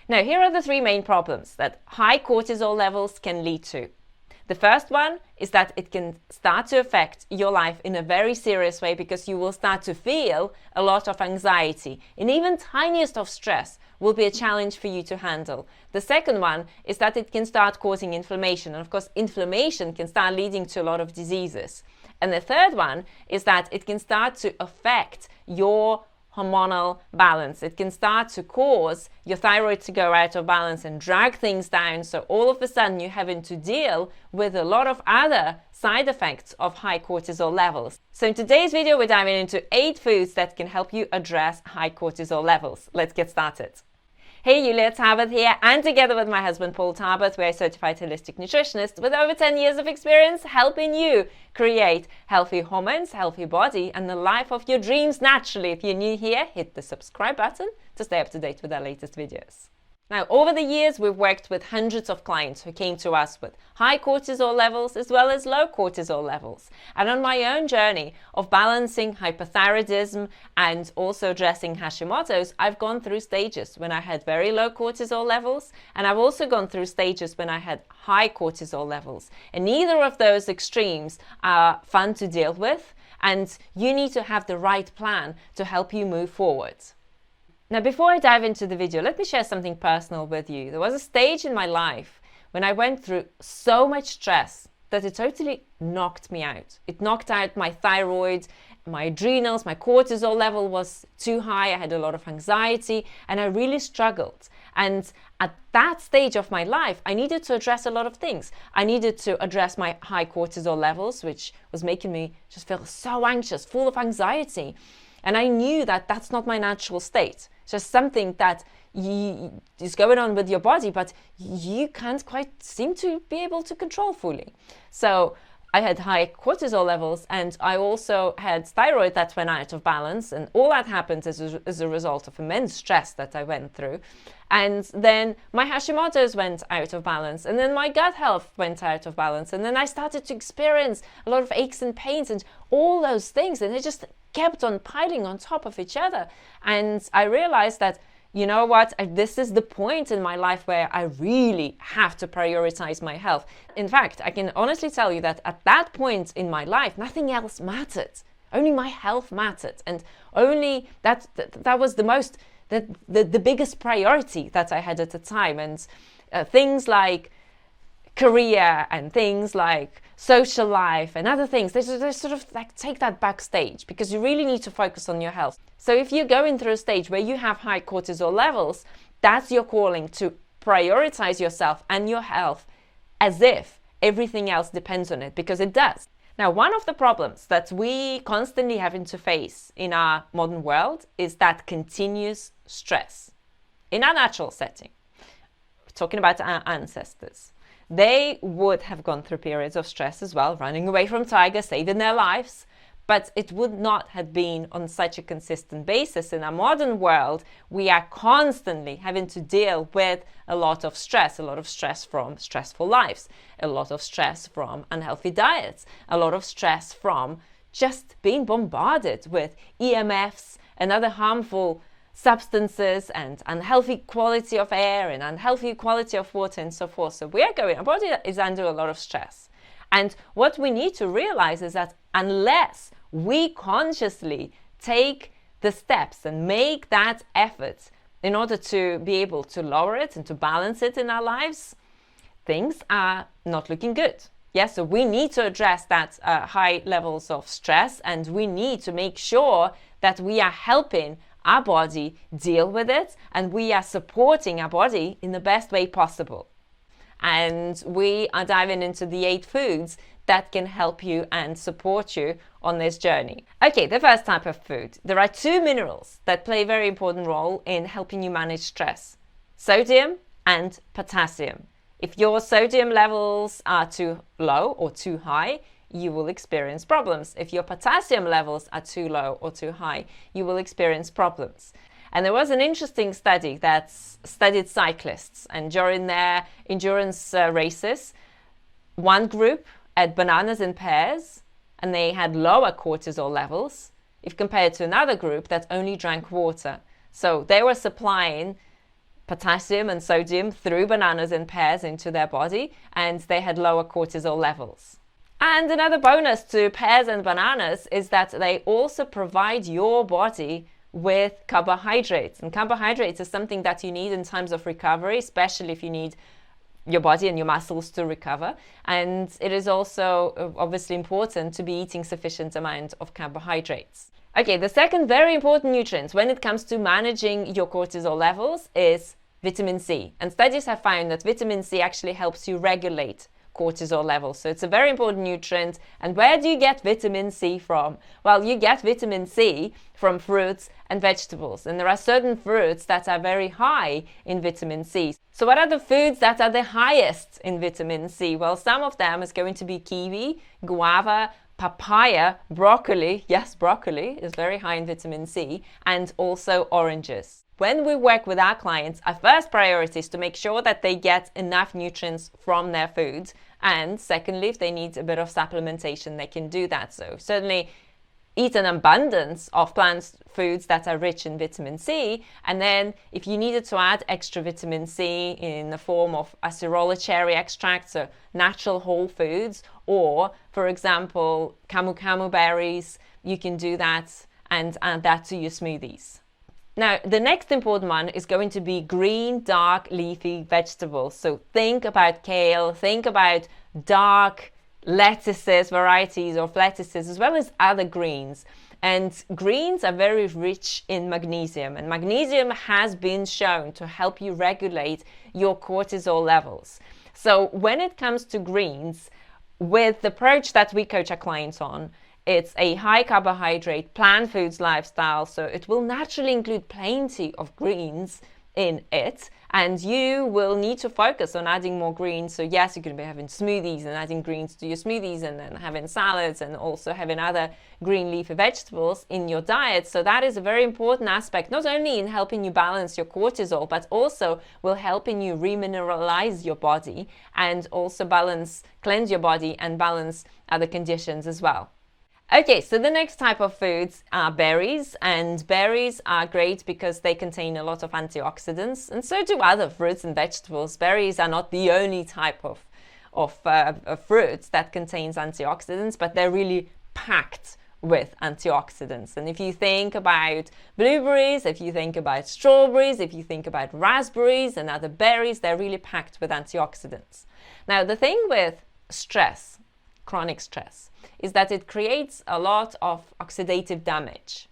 Now, here are the three main problems that high cortisol levels can lead to. The first one is that it can start to affect your life in a very serious way because you will start to feel a lot of anxiety, and even tiniest of stress will be a challenge for you to handle. The second one is that it can start causing inflammation, and of course inflammation can start leading to a lot of diseases. And the third one is that it can start to affect your hormonal balance. It can start to cause your thyroid to go out of balance and drag things down, so all of a sudden you're having to deal with a lot of other side effects of high cortisol levels. So in today's video we're diving into 8 foods that can help you address high cortisol levels. Let's get started. Hey, Julia Talbot here, and together with my husband Paul Talbot, we're a certified holistic nutritionist with over 10 years of experience helping you create healthy hormones, healthy body, and the life of your dreams naturally. If you're new here, hit the subscribe button to stay up to date with our latest videos. Now, over the years, we've worked with hundreds of clients who came to us with high cortisol levels as well as low cortisol levels. And on my own journey of balancing hypothyroidism and also addressing Hashimoto's, I've gone through stages when I had very low cortisol levels, and I've also gone through stages when I had high cortisol levels. And neither of those extremes are fun to deal with, and you need to have the right plan to help you move forward. Now, before I dive into the video, let me share something personal with you. There was a stage in my life when I went through so much stress that it totally knocked me out. It knocked out my thyroid, my adrenals, my cortisol level was too high, I had a lot of anxiety, and I really struggled. And at that stage of my life, I needed to address a lot of things. I needed to address my high cortisol levels, which was making me just feel so anxious, full of anxiety. And I knew that that's not my natural state. It's just something that is going on with your body, but you can't quite seem to be able to control fully. So I had high cortisol levels, and I also had thyroid that went out of balance, and all that happened as a result of immense stress that I went through. And then my Hashimoto's went out of balance, and then my gut health went out of balance, and then I started to experience a lot of aches and pains and all those things, and it just kept on piling on top of each other. And I realized that, you know what, this is the point in my life where I really have to prioritize my health. In fact, I can honestly tell you that at that point in my life, nothing else mattered. Only my health mattered. And only that was the biggest priority that I had at the time. And things like career and things like social life and other things, they sort of like take that backstage because you really need to focus on your health. So if you're going through a stage where you have high cortisol levels, that's your calling to prioritize yourself and your health as if everything else depends on it, because it does. Now, one of the problems that we constantly having to face in our modern world is that continuous stress. In our natural setting, we're talking about our ancestors. They would have gone through periods of stress as well, running away from tigers, saving their lives, but it would not have been on such a consistent basis. In our modern world, we are constantly having to deal with a lot of stress from stressful lives, a lot of stress from unhealthy diets, a lot of stress from just being bombarded with EMFs and other harmful substances and unhealthy quality of air and unhealthy quality of water and so forth. So our body is under a lot of stress. And what we need to realize is that unless we consciously take the steps and make that effort in order to be able to lower it and to balance it in our lives, things are not looking good. Yes, so we need to address that high levels of stress, and we need to make sure that we are helping our body deal with it, and we are supporting our body in the best way possible. And we are diving into the 8 foods that can help you and support you on this journey. Okay, the first type of food. There are 2 minerals that play a very important role in helping you manage stress: sodium and potassium. If your sodium levels are too low or too high, you will experience problems. If your potassium levels are too low or too high, you will experience problems. And there was an interesting study that studied cyclists, and during their endurance races, one group ate bananas and pears, and they had lower cortisol levels if compared to another group that only drank water. So they were supplying potassium and sodium through bananas and pears into their body, and they had lower cortisol levels. And another bonus to pears and bananas is that they also provide your body with carbohydrates. And carbohydrates is something that you need in times of recovery, especially if you need your body and your muscles to recover. And it is also obviously important to be eating sufficient amount of carbohydrates. Okay, the second very important nutrient when it comes to managing your cortisol levels is vitamin C. And studies have found that vitamin C actually helps you regulate cortisol levels. So it's a very important nutrient. And where do you get vitamin C from? Well, you get vitamin C from fruits and vegetables. And there are certain fruits that are very high in vitamin C. So what are the foods that are the highest in vitamin C? Well, some of them is going to be kiwi, guava, papaya, broccoli. Yes, broccoli is very high in vitamin C, and also oranges. When we work with our clients, our first priority is to make sure that they get enough nutrients from their foods. And secondly, if they need a bit of supplementation, they can do that. So certainly eat an abundance of plant foods that are rich in vitamin C. And then if you needed to add extra vitamin C in the form of acerola cherry extract, so natural whole foods, or for example, camu berries, you can do that and add that to your smoothies. Now, the next important one is going to be green, dark, leafy vegetables. So think about kale, think about dark lettuces, varieties of lettuces, as well as other greens. And greens are very rich in magnesium. And magnesium has been shown to help you regulate your cortisol levels. So when it comes to greens, with the approach that we coach our clients on, it's a high carbohydrate, plant foods lifestyle, so it will naturally include plenty of greens in it, and you will need to focus on adding more greens. So yes, you're going to be having smoothies and adding greens to your smoothies, and then having salads and also having other green leafy vegetables in your diet. So that is a very important aspect, not only in helping you balance your cortisol, but also will helping you remineralize your body and also cleanse your body and balance other conditions as well. Okay, so the next type of foods are berries, and berries are great because they contain a lot of antioxidants, and so do other fruits and vegetables. Berries are not the only type of fruits that contains antioxidants, but they're really packed with antioxidants. And if you think about blueberries, if you think about strawberries, if you think about raspberries and other berries, they're really packed with antioxidants. Now, the thing with stress, chronic stress, is that it creates a lot of oxidative damage.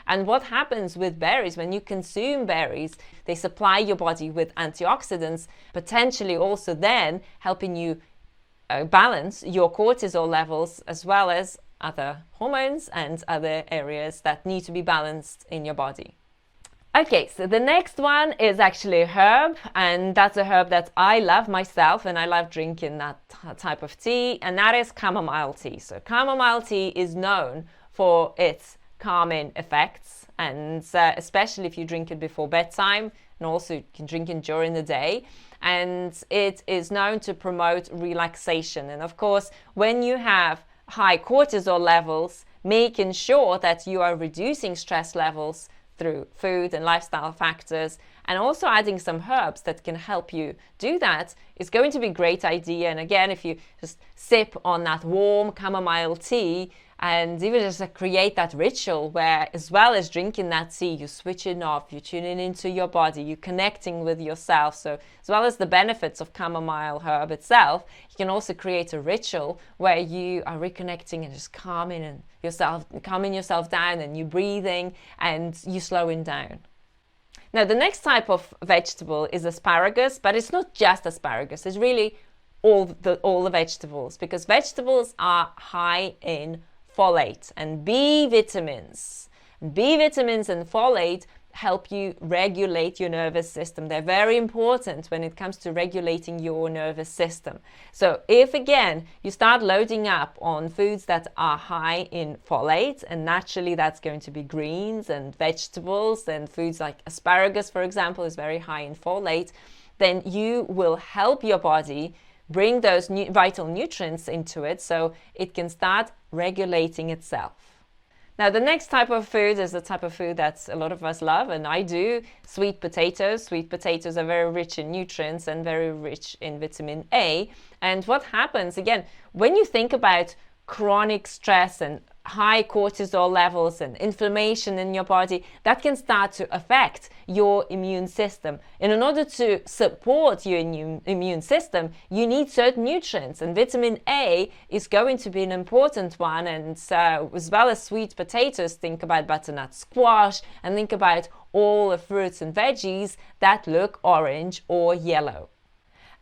And what happens with berries, when you consume berries, they supply your body with antioxidants, potentially also then helping you balance your cortisol levels, as well as other hormones and other areas that need to be balanced in your body. Okay, so the next one is actually a herb, and that's a herb that I love myself, and I love drinking that type of tea, and that is chamomile tea. So chamomile tea is known for its calming effects, and especially if you drink it before bedtime, and also you can drink it during the day. And it is known to promote relaxation. And of course, when you have high cortisol levels, making sure that you are reducing stress levels through food and lifestyle factors, and also adding some herbs that can help you do that is going to be a great idea. And again, if you just sip on that warm chamomile tea and even just create that ritual where, as well as drinking that tea, you're switching off, you're tuning into your body, you're connecting with yourself. So as well as the benefits of chamomile herb itself, you can also create a ritual where you are reconnecting and just calming yourself down, and you're breathing and you're slowing down. Now, the next type of vegetable is asparagus, but it's not just asparagus. It's really all the vegetables, because vegetables are high in folate and B vitamins. B vitamins and folate help you regulate your nervous system. They're very important when it comes to regulating your nervous system. So if again you start loading up on foods that are high in folate, and naturally that's going to be greens and vegetables, and foods like asparagus, for example, is very high in folate, then you will help your body bring those vital nutrients into it so it can start regulating itself. Now, the next type of food is the type of food that a lot of us love, and I do, sweet potatoes. Sweet potatoes are very rich in nutrients and very rich in vitamin A. And what happens, again, when you think about chronic stress and high cortisol levels and inflammation in your body, that can start to affect your immune system. And in order to support your immune system, you need certain nutrients, and vitamin A is going to be an important one. And as well as sweet potatoes, think about butternut squash and think about all the fruits and veggies that look orange or yellow.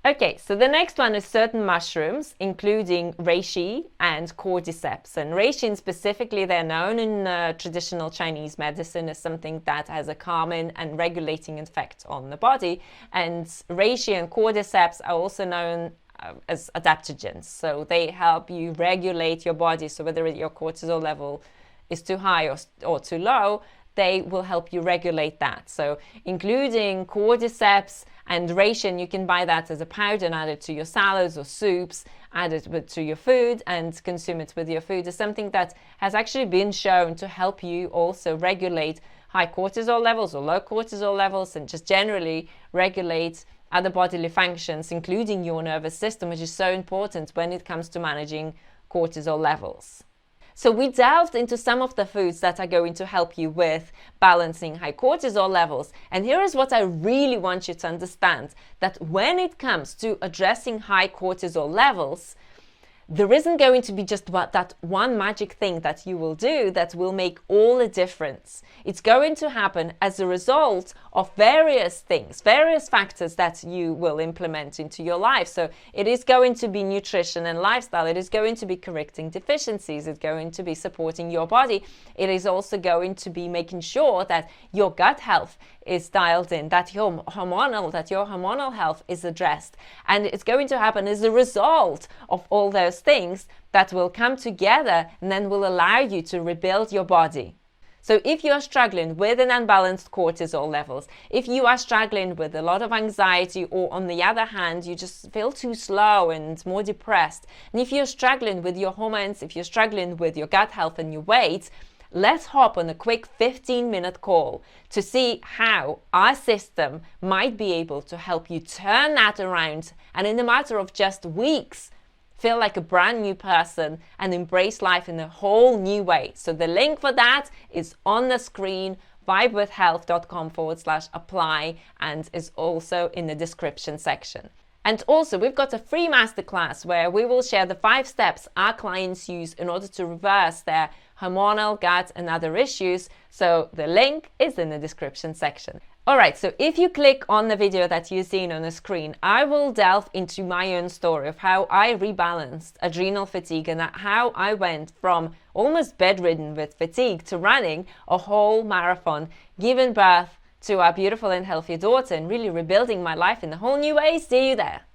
Okay, so the next one is certain mushrooms, including reishi and cordyceps. And reishi specifically, they're known in traditional Chinese medicine as something that has a calming and regulating effect on the body. And reishi and cordyceps are also known as adaptogens. So they help you regulate your body. So whether your cortisol level is too high or too low, they will help you regulate that. So including cordyceps and reishi, you can buy that as a powder and add it to your salads or soups, add it to your food and consume it with your food. Is something that has actually been shown to help you also regulate high cortisol levels or low cortisol levels, and just generally regulate other bodily functions, including your nervous system, which is so important when it comes to managing cortisol levels. So we delved into some of the foods that are going to help you with balancing high cortisol levels. And here is what I really want you to understand, that when it comes to addressing high cortisol levels, there isn't going to be just that one magic thing that you will do that will make all the difference. It's going to happen as a result of various things, various factors that you will implement into your life. So it is going to be nutrition and lifestyle. It is going to be correcting deficiencies. It's going to be supporting your body. It is also going to be making sure that your gut health is dialed in, that your hormonal health is addressed. And it's going to happen as a result of all those things that will come together and then will allow you to rebuild your body. So if you are struggling with an unbalanced cortisol levels, if you are struggling with a lot of anxiety, or on the other hand, you just feel too slow and more depressed, and if you're struggling with your hormones, if you're struggling with your gut health and your weight, let's hop on a quick 15-minute call to see how our system might be able to help you turn that around and in a matter of just weeks, feel like a brand new person and embrace life in a whole new way. So the link for that is on the screen, vibewithhealth.com/apply, and is also in the description section. And also, we've got a free masterclass where we will share the 5 steps our clients use in order to reverse their hormonal, gut, and other issues. So the link is in the description section. All right, so if you click on the video that you're seeing on the screen, I will delve into my own story of how I rebalanced adrenal fatigue and how I went from almost bedridden with fatigue to running a whole marathon, giving birth to our beautiful and healthy daughter, and really rebuilding my life in a whole new way. See you there.